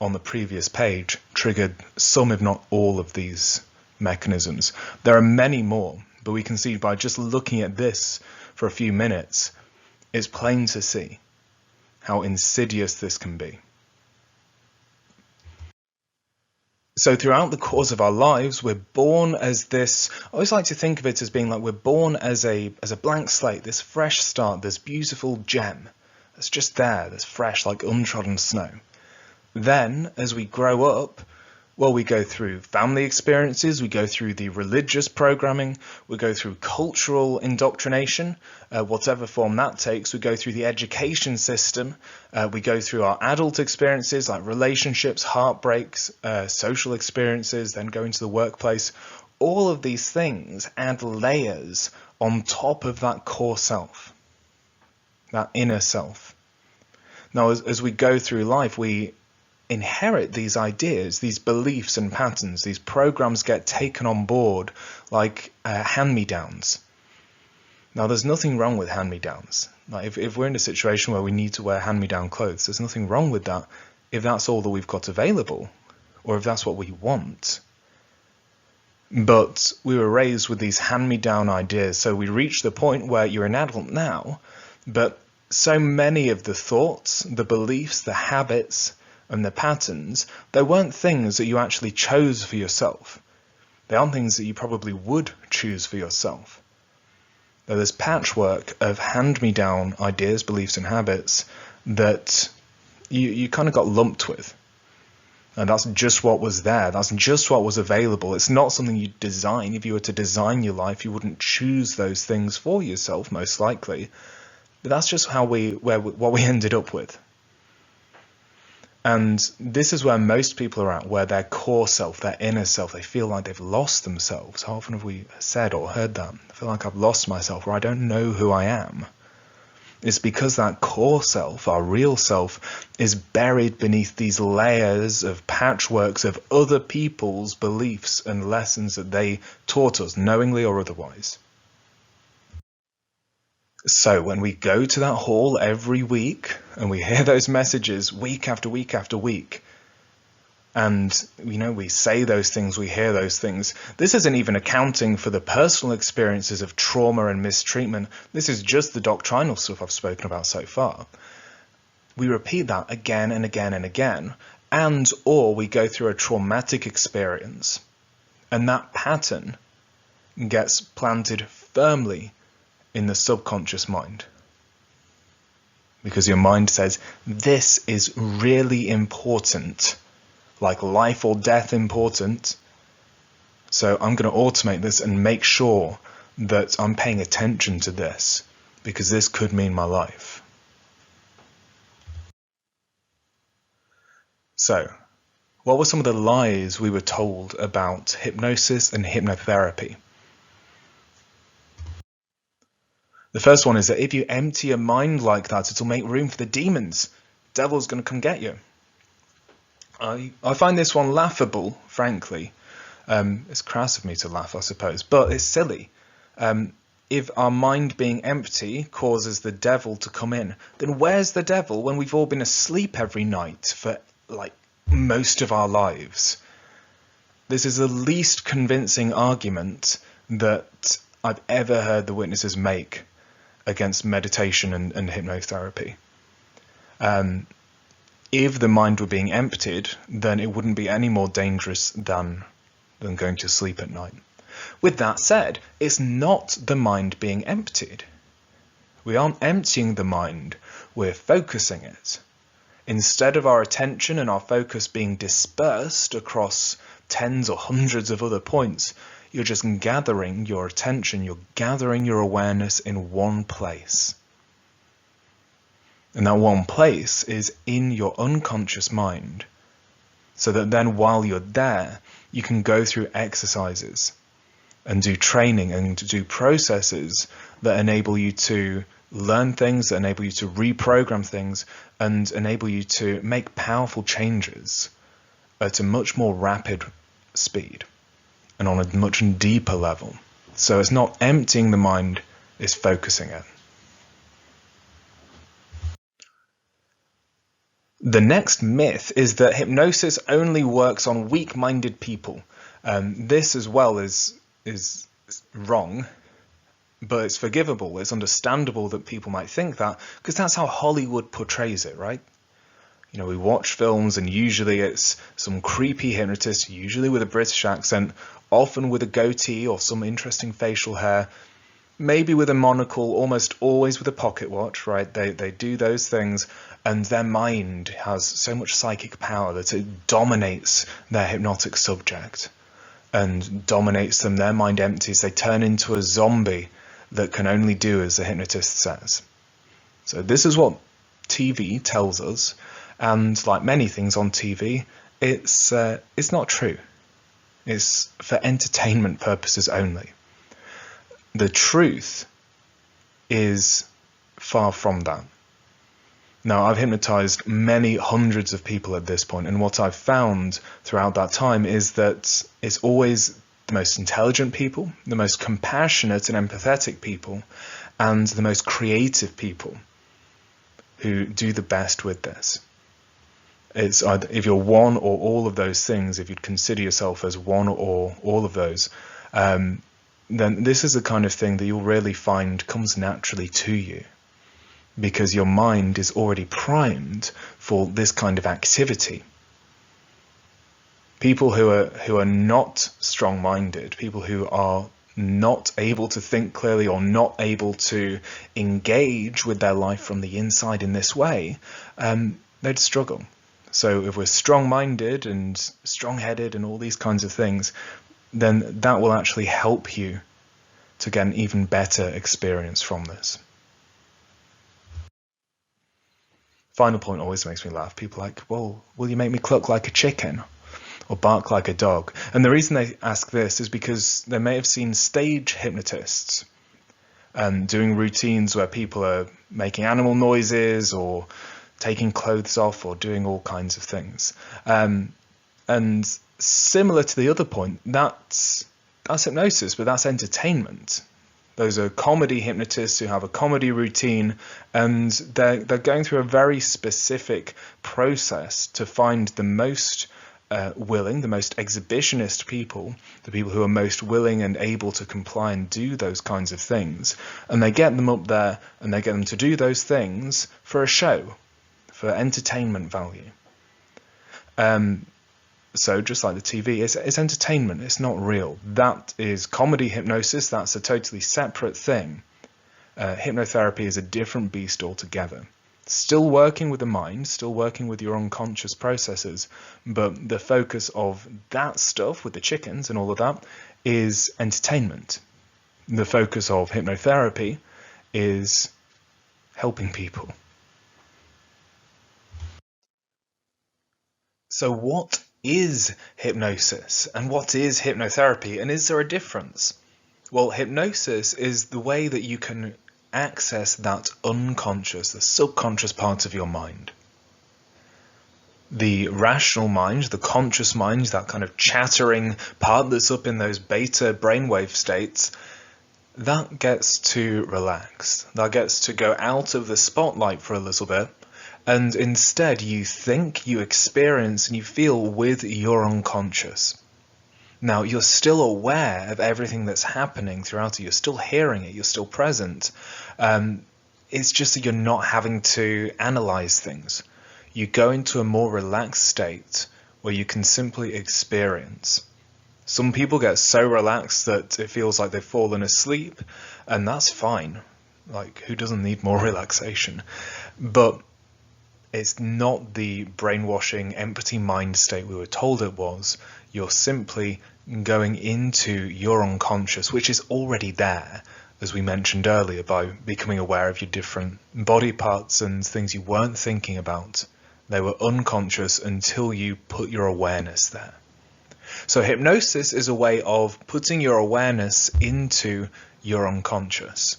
Speaker 1: on the previous page triggered some, if not all, of these mechanisms. There are many more, but we can see by just looking at this for a few minutes, it's plain to see how insidious this can be. So throughout the course of our lives, we're born as this, I always like to think of it as being like we're born as a blank slate, this fresh start, this beautiful gem that's just there, that's fresh like untrodden snow. Then, as we grow up, well, we go through family experiences, we go through the religious programming, we go through cultural indoctrination, whatever form that takes, we go through the education system, we go through our adult experiences like relationships, heartbreaks, social experiences, then go into the workplace. All of these things add layers on top of that core self, that inner self. Now, as we go through life, we inherit these ideas, these beliefs and patterns. These programs get taken on board like hand-me-downs. Now, there's nothing wrong with hand-me-downs. Like if we're in a situation where we need to wear hand-me-down clothes, there's nothing wrong with that if that's all that we've got available, or if that's what we want. But we were raised with these hand-me-down ideas, so we reach the point where you're an adult now, but so many of the thoughts, the beliefs, the habits, and the patterns, they weren't things that you actually chose for yourself. They aren't things that you probably would choose for yourself. There's patchwork of hand-me-down ideas, beliefs, and habits that you kind of got lumped with. And that's just what was there. That's just what was available. It's not something you design. If you were to design your life, you wouldn't choose those things for yourself, most likely. But that's just what we ended up with. And this is where most people are at, where their core self, their inner self, they feel like they've lost themselves. How often have we said or heard that? I feel like I've lost myself, or I don't know who I am. It's because that core self, our real self, is buried beneath these layers of patchworks of other people's beliefs and lessons that they taught us, knowingly or otherwise. So when we go to that hall every week and we hear those messages week after week after week, and we say those things, we hear those things, this isn't even accounting for the personal experiences of trauma and mistreatment. This is just the doctrinal stuff I've spoken about so far. We repeat that again and again and again, or we go through a traumatic experience, and that pattern gets planted firmly in the subconscious mind, because your mind says, this is really important, like life or death important, so I'm going to automate this and make sure that I'm paying attention to this, because this could mean my life. So, what were some of the lies we were told about hypnosis and hypnotherapy? The first one is that if you empty your mind like that, it'll make room for the demons. Devil's going to come get you. I find this one laughable, frankly. It's crass of me to laugh, I suppose, but it's silly. If our mind being empty causes the devil to come in, then where's the devil when we've all been asleep every night for, most of our lives? This is the least convincing argument that I've ever heard the witnesses make against meditation and hypnotherapy. If the mind were being emptied, then it wouldn't be any more dangerous than going to sleep at night. With that said, it's not the mind being emptied. We aren't emptying the mind, we're focusing it. Instead of our attention and our focus being dispersed across tens or hundreds of other points, You're just gathering your attention, you're gathering your awareness in one place. And that one place is in your unconscious mind, so that then while you're there, you can go through exercises and do training and do processes that enable you to learn things, that enable you to reprogram things, and enable you to make powerful changes at a much more rapid speed and on a much deeper level. So it's not emptying the mind, it's focusing it. The next myth is that hypnosis only works on weak-minded people. This as well is wrong, but it's forgivable. It's understandable that people might think that, because that's how Hollywood portrays it, right? You know, we watch films and usually it's some creepy hypnotist, usually with a British accent, often with a goatee or some interesting facial hair, maybe with a monocle, almost always with a pocket watch, right? They do those things, and their mind has so much psychic power that it dominates their hypnotic subject and dominates them. Their mind empties. They turn into a zombie that can only do as the hypnotist says. So this is what TV tells us, and like many things on TV, it's not true. It's for entertainment purposes only. The truth is far from that. Now, I've hypnotized many hundreds of people at this point, and what I've found throughout that time is that it's always the most intelligent people, the most compassionate and empathetic people, and the most creative people who do the best with this. It's either, if you're one or all of those things, if you'd consider yourself as one or all of those, then this is the kind of thing that you'll really find comes naturally to you, because your mind is already primed for this kind of activity. People who are not strong-minded, people who are not able to think clearly or not able to engage with their life from the inside in this way, they'd struggle. So if we're strong-minded and strong-headed and all these kinds of things, then that will actually help you to get an even better experience from this. Final point always makes me laugh. People are like, well, will you make me cluck like a chicken or bark like a dog? And the reason they ask this is because they may have seen stage hypnotists doing routines where people are making animal noises or taking clothes off or doing all kinds of things. And similar to the other point, that's hypnosis, but that's entertainment. Those are comedy hypnotists who have a comedy routine, and they're going through a very specific process to find the most willing, the most exhibitionist people, the people who are most willing and able to comply and do those kinds of things. And they get them up there and they get them to do those things for a show, for entertainment value. So just like the TV, it's entertainment, it's not real. That is comedy hypnosis, that's a totally separate thing. Hypnotherapy is a different beast altogether. Still working with the mind, still working with your unconscious processes, but the focus of that stuff with the chickens and all of that is entertainment. The focus of hypnotherapy is helping people. So what is hypnosis and what is hypnotherapy, and is there a difference? Well, hypnosis is the way that you can access that unconscious, the subconscious part of your mind. The rational mind, the conscious mind, that kind of chattering part that's up in those beta brainwave states, that gets to relax. That gets to go out of the spotlight for a little bit, and instead you think, you experience, and you feel with your unconscious. Now, you're still aware of everything that's happening throughout it. You're still hearing it. You're still present. It's just that you're not having to analyze things. You go into a more relaxed state where you can simply experience. Some people get so relaxed that it feels like they've fallen asleep, and that's fine. Like, who doesn't need more relaxation? But It's not the brainwashing, empty mind state we were told it was. You're simply going into your unconscious, which is already there, as we mentioned earlier, by becoming aware of your different body parts and things you weren't thinking about. They were unconscious until you put your awareness there. So hypnosis is a way of putting your awareness into your unconscious.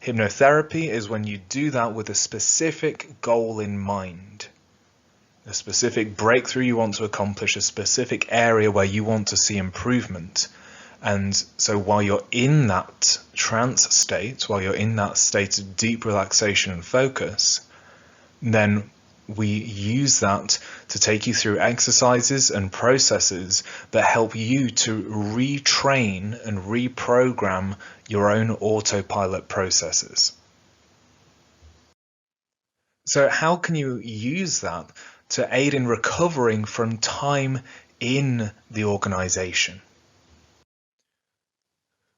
Speaker 1: Hypnotherapy is when you do that with a specific goal in mind, a specific breakthrough you want to accomplish, a specific area where you want to see improvement. And so while you're in that trance state, while you're in that state of deep relaxation and focus, then we use that to take you through exercises and processes that help you to retrain and reprogram your own autopilot processes. So how can you use that to aid in recovering from time in the organization?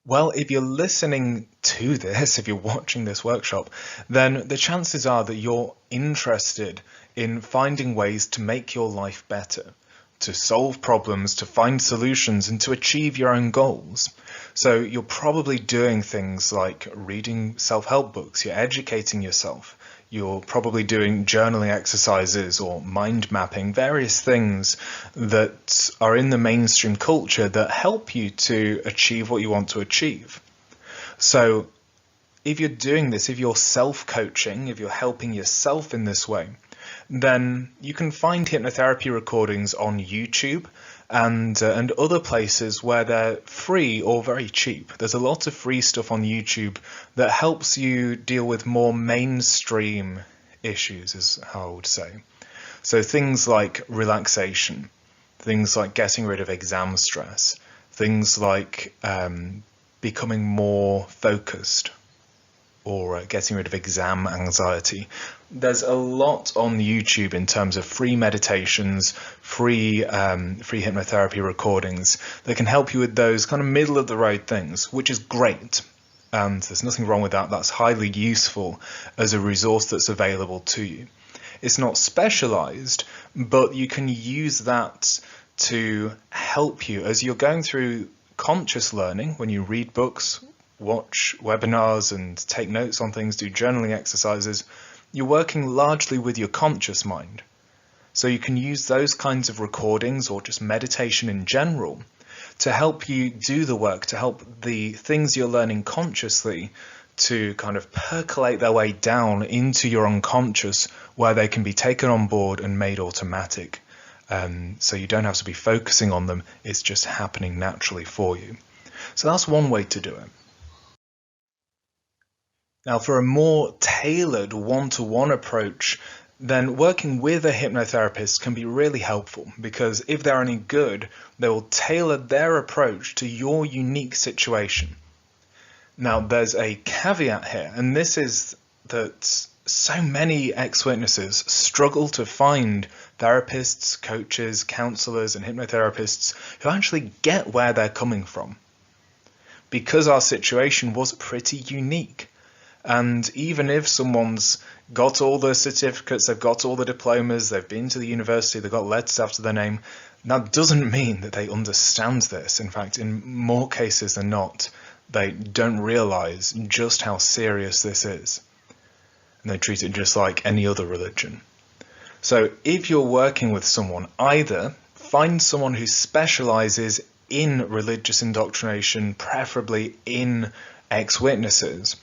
Speaker 1: Well, if you're listening to this, if you're watching this workshop, then the chances are that you're interested in finding ways to make your life better, to solve problems, to find solutions, and to achieve your own goals. So you're probably doing things like reading self-help books, you're educating yourself, you're probably doing journaling exercises or mind mapping, various things that are in the mainstream culture that help you to achieve what you want to achieve. So if you're doing this, if you're self-coaching, if you're helping yourself in this way, then you can find hypnotherapy recordings on YouTube and other places where they're free or very cheap. There's a lot of free stuff on YouTube that helps you deal with more mainstream issues, is how I would say. So things like relaxation, things like getting rid of exam stress, things like becoming more focused, or getting rid of exam anxiety. There's a lot on YouTube in terms of free meditations, free hypnotherapy recordings that can help you with those kind of middle of the road things, which is great. And there's nothing wrong with that. That's highly useful as a resource that's available to you. It's not specialized, but you can use that to help you as you're going through conscious learning. When you read books, watch webinars and take notes on things, do journaling exercises, you're working largely with your conscious mind. So you can use those kinds of recordings or just meditation in general to help you do the work, to help the things you're learning consciously to kind of percolate their way down into your unconscious, where they can be taken on board and made automatic. So you don't have to be focusing on them, it's just happening naturally for you. So that's one way to do it. Now, for a more tailored one-to-one approach, then working with a hypnotherapist can be really helpful, because if they're any good, they will tailor their approach to your unique situation. Now, there's a caveat here, and this is that so many ex-witnesses struggle to find therapists, coaches, counsellors, and hypnotherapists who actually get where they're coming from, because our situation was pretty unique. And even if someone's got all the certificates, they've got all the diplomas, they've been to the university, they've got letters after their name, that doesn't mean that they understand this. In fact, in more cases than not, they don't realize just how serious this is. And they treat it just like any other religion. So if you're working with someone, either find someone who specializes in religious indoctrination, preferably in ex-witnesses,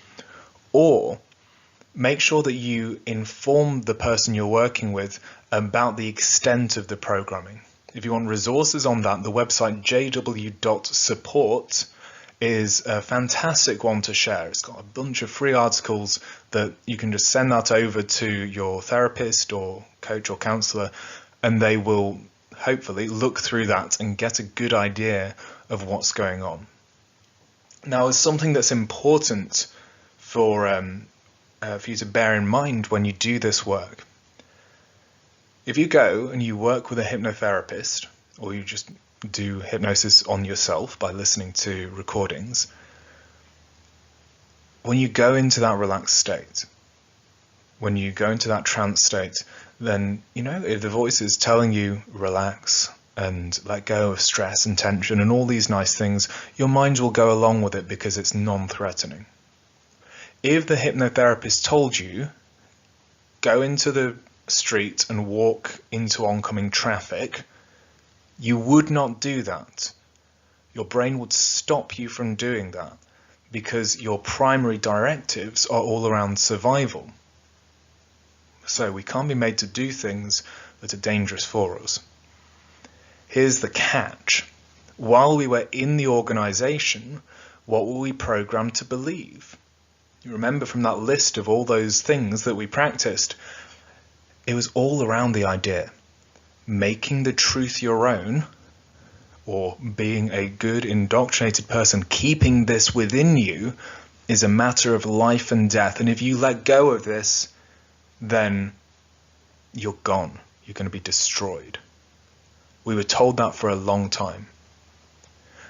Speaker 1: or make sure that you inform the person you're working with about the extent of the programming. If you want resources on that, the website jw.support is a fantastic one to share. It's got a bunch of free articles that you can just send that over to your therapist or coach or counselor, and they will hopefully look through that and get a good idea of what's going on. Now, it's something that's important for you to bear in mind when you do this work. If you go and you work with a hypnotherapist, or you just do hypnosis on yourself by listening to recordings, when you go into that relaxed state, when you go into that trance state, then, if the voice is telling you relax and let go of stress and tension and all these nice things, your mind will go along with it because it's non-threatening. If the hypnotherapist told you, go into the street and walk into oncoming traffic, you would not do that. Your brain would stop you from doing that because your primary directives are all around survival. So we can't be made to do things that are dangerous for us. Here's the catch. While we were in the organization, what were we programmed to believe? You remember from that list of all those things that we practiced, it was all around the idea. Making the truth your own, or being a good indoctrinated person, keeping this within you, is a matter of life and death. And if you let go of this, then you're gone. You're going to be destroyed. We were told that for a long time.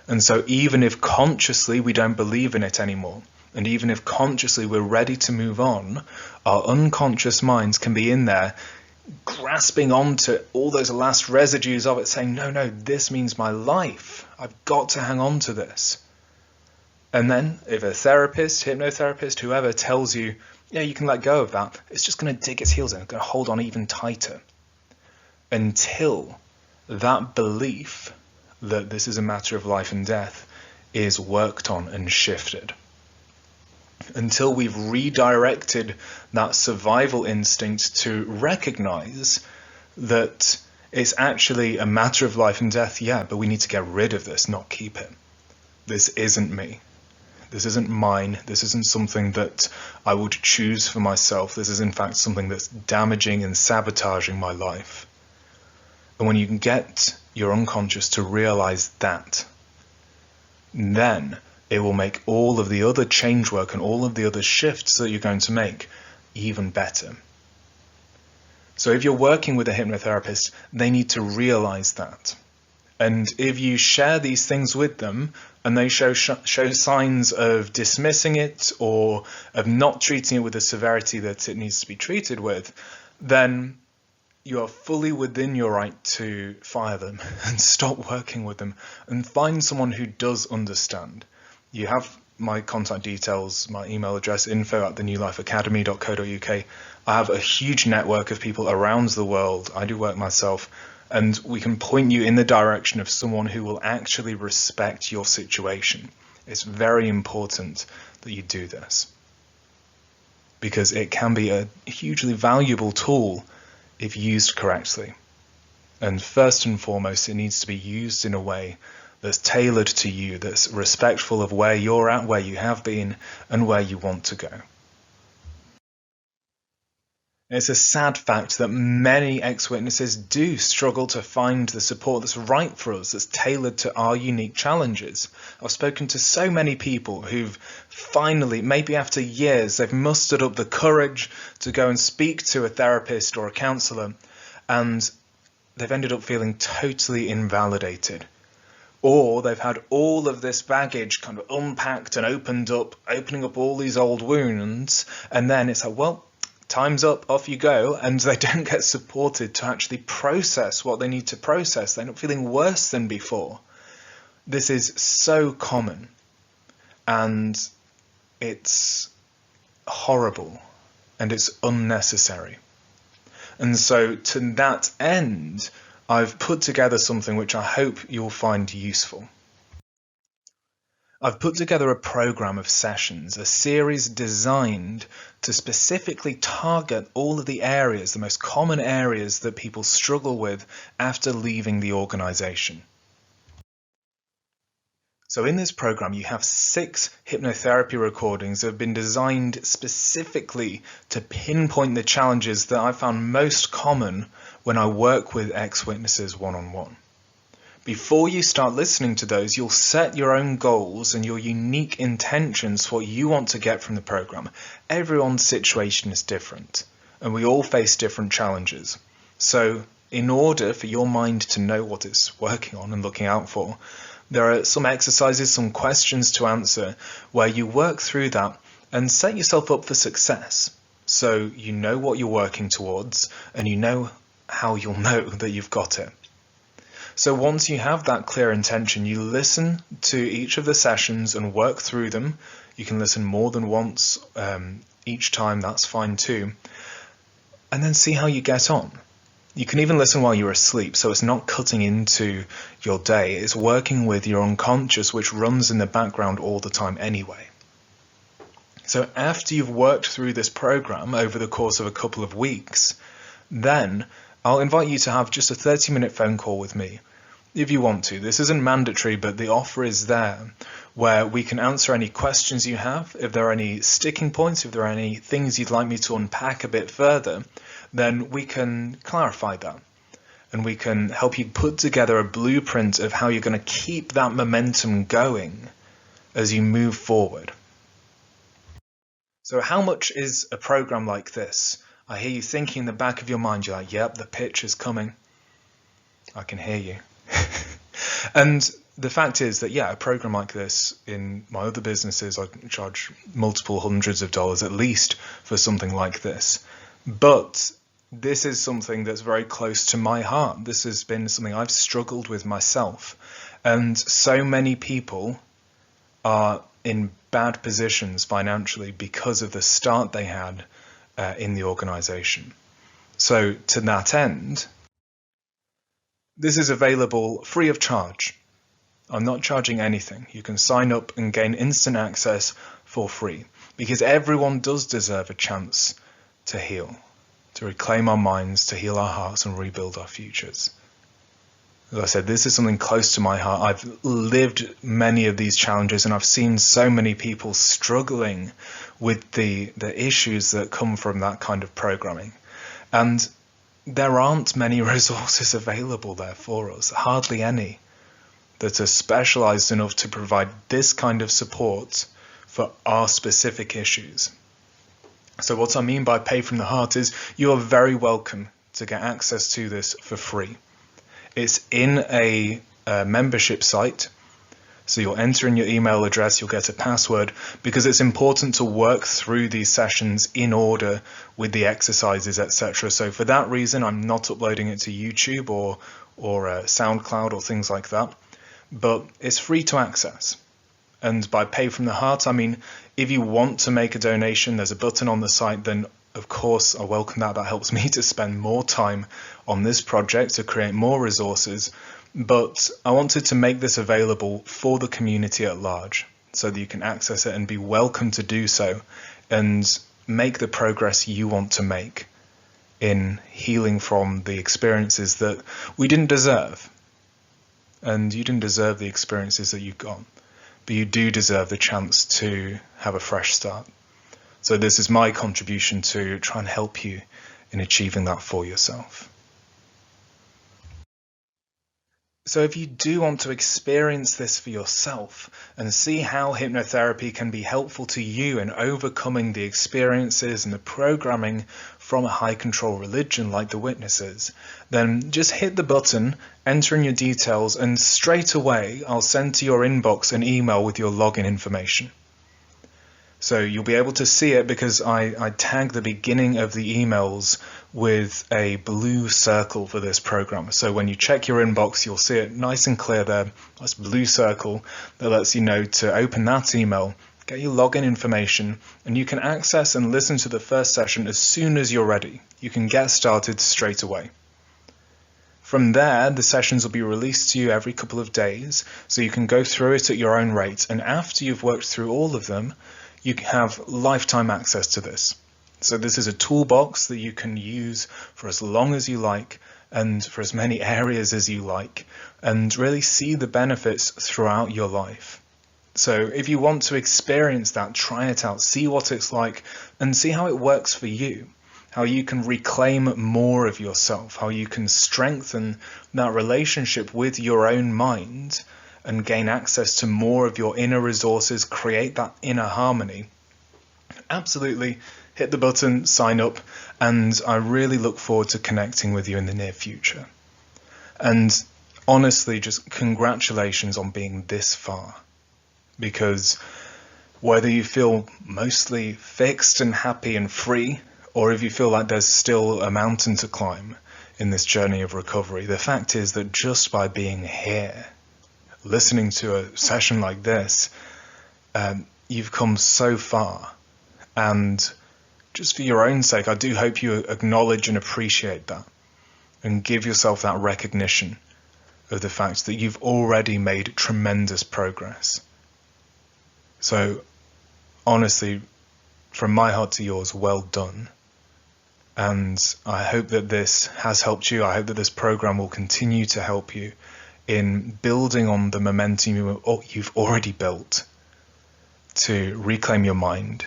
Speaker 1: And so even if consciously we don't believe in it anymore, and even if consciously we're ready to move on, our unconscious minds can be in there grasping onto all those last residues of it, saying, no, this means my life. I've got to hang on to this. And then if a therapist, hypnotherapist, whoever tells you, yeah, you can let go of that, it's just going to dig its heels in. It's going to hold on even tighter until that belief that this is a matter of life and death is worked on and shifted. Until we've redirected that survival instinct to recognize that it's actually a matter of life and death, yeah, but we need to get rid of this, not keep it. This isn't me. This isn't mine. This isn't something that I would choose for myself. This is in fact something that's damaging and sabotaging my life. And when you can get your unconscious to realize that, then it will make all of the other change work and all of the other shifts that you're going to make even better. So if you're working with a hypnotherapist, they need to realize that. And if you share these things with them and they show signs of dismissing it or of not treating it with the severity that it needs to be treated with, then you are fully within your right to fire them and stop working with them and find someone who does understand. You have my contact details, my email address, info@thenewlifeacademy.co.uk. I have a huge network of people around the world. I do work myself, and we can point you in the direction of someone who will actually respect your situation. It's very important that you do this because it can be a hugely valuable tool if used correctly. And first and foremost, it needs to be used in a way that's tailored to you, that's respectful of where you're at, where you have been, and where you want to go. It's a sad fact that many ex-witnesses do struggle to find the support that's right for us, that's tailored to our unique challenges. I've spoken to so many people who've finally, maybe after years, they've mustered up the courage to go and speak to a therapist or a counsellor, and they've ended up feeling totally invalidated. Or they've had all of this baggage kind of unpacked and opening up all these old wounds, and then it's like, well, time's up, off you go, and they don't get supported to actually process what they need to process. They end up feeling worse than before. This is so common, and it's horrible, and it's unnecessary. And so to that end, I've put together something which I hope you'll find useful. I've put together a program of sessions, a series designed to specifically target all of the areas, the most common areas that people struggle with after leaving the organization. So in this program, you have 6 hypnotherapy recordings that have been designed specifically to pinpoint the challenges that I found most common when I work with ex-witnesses one-on-one. Before you start listening to those, you'll set your own goals and your unique intentions for what you want to get from the program. Everyone's situation is different, and we all face different challenges. So in order for your mind to know what it's working on and looking out for, there are some exercises, some questions to answer where you work through that and set yourself up for success. so you know what you're working towards and you know how you'll know that you've got it. So once you have that clear intention, you listen to each of the sessions and work through them. You can listen more than once each time, that's fine too. And then see how you get on. You can even listen while you're asleep, so it's not cutting into your day. It's working with your unconscious, which runs in the background all the time anyway. So after you've worked through this program over the course of a couple of weeks, then I'll invite you to have just a 30-minute phone call with me, if you want to. This isn't mandatory, but the offer is there, where we can answer any questions you have. If there are any sticking points, if there are any things you'd like me to unpack a bit further, then we can clarify that. And we can help you put together a blueprint of how you're going to keep that momentum going as you move forward. So how much is a program like this? I hear you thinking in the back of your mind, you're like, yep, the pitch is coming. I can hear you. And the fact is that, yeah, a program like this in my other businesses, I charge multiple hundreds of dollars at least for something like this. But this is something that's very close to my heart. This has been something I've struggled with myself. And so many people are in bad positions financially because of the start they had in the organization. So to that end, this is available free of charge. I'm not charging anything. You can sign up and gain instant access for free, because everyone does deserve a chance to heal, to reclaim our minds, to heal our hearts and rebuild our futures. As I said, this is something close to my heart. I've lived many of these challenges and I've seen so many people struggling with the issues that come from that kind of programming. And there aren't many resources available there for us, hardly any, that are specialized enough to provide this kind of support for our specific issues. So what I mean by pay from the heart is you are very welcome to get access to this for free. It's in a membership site. So you'll enter in your email address, you'll get a password, because it's important to work through these sessions in order with the exercises, etc. So for that reason, I'm not uploading it to YouTube or SoundCloud or things like that, but it's free to access. And by pay from the heart, I mean, if you want to make a donation, there's a button on the site, then of course I welcome that. That helps me to spend more time on this project, to create more resources. But I wanted to make this available for the community at large so that you can access it and be welcome to do so and make the progress you want to make in healing from the experiences that we didn't deserve. And you didn't deserve the experiences that you got, but you do deserve the chance to have a fresh start. So this is my contribution to try and help you in achieving that for yourself. So if you do want to experience this for yourself and see how hypnotherapy can be helpful to you in overcoming the experiences and the programming from a high control religion like the Witnesses, then just hit the button, enter in your details, and straight away I'll send to your inbox an email with your login information. So you'll be able to see it because I tag the beginning of the emails with a blue circle for this program. So when you check your inbox, you'll see it nice and clear there. That's a blue circle that lets you know to open that email, get your login information, and you can access and listen to the first session as soon as you're ready. You can get started straight away. From there, the sessions will be released to you every couple of days, so you can go through it at your own rate. And after you've worked through all of them, you can have lifetime access to this. So this is a toolbox that you can use for as long as you like and for as many areas as you like, and really see the benefits throughout your life. So if you want to experience that, try it out, see what it's like, and see how it works for you, how you can reclaim more of yourself, how you can strengthen that relationship with your own mind and gain access to more of your inner resources, create that inner harmony. Absolutely, hit the button, sign up, and I really look forward to connecting with you in the near future. And honestly, just congratulations on being this far, because whether you feel mostly fixed and happy and free, or if you feel like there's still a mountain to climb in this journey of recovery, the fact is that just by being here, listening to a session like this, you've come so far. And just for your own sake, I do hope you acknowledge and appreciate that and give yourself that recognition of the fact that you've already made tremendous progress. So honestly, from my heart to yours, well done. And I hope that this has helped you. I hope that this program will continue to help you in building on the momentum you've already built to reclaim your mind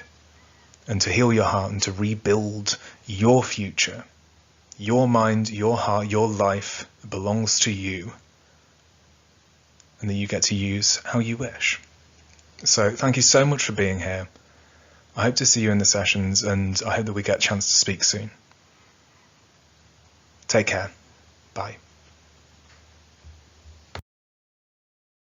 Speaker 1: and to heal your heart and to rebuild your future. Your mind, your heart, your life belongs to you, and that you get to use how you wish. So thank you so much for being here. I hope to see you in the sessions, and I hope that we get a chance to speak soon. Take care. Bye.